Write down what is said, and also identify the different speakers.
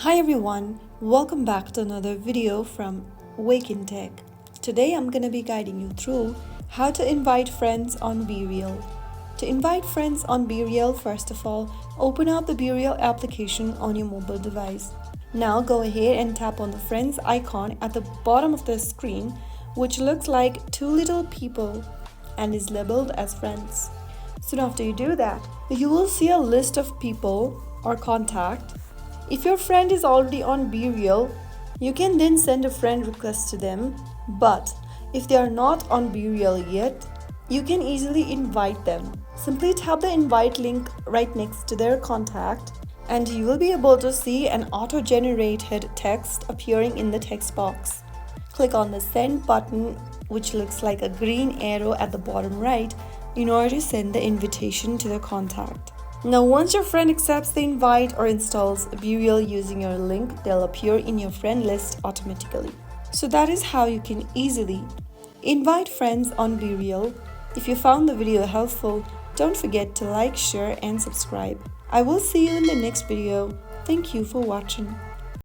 Speaker 1: Hi everyone, welcome back to another video from Wake&Tech. Today I'm going to be guiding you through how to invite friends on BeReal. To invite friends on BeReal, first of all, open up the BeReal application on your mobile device. Now go ahead and tap on the friends icon at the bottom of the screen, which looks like two little people and is labeled as friends. Soon after you do that, you will see a list of people or contact. If your friend is already on BeReal, you can then send a friend request to them, but if they are not on BeReal yet, you can easily invite them. Simply tap the invite link right next to their contact and you will be able to see an auto-generated text appearing in the text box. Click on the send button, which looks like a green arrow at the bottom right, in order to send the invitation to the contact. Now once your friend accepts the invite or installs BeReal using your link, they'll appear in your friend list automatically. So that is how you can easily invite friends on BeReal. If you found the video helpful, don't forget to like, share and subscribe. I will see you in the next video. Thank you for watching.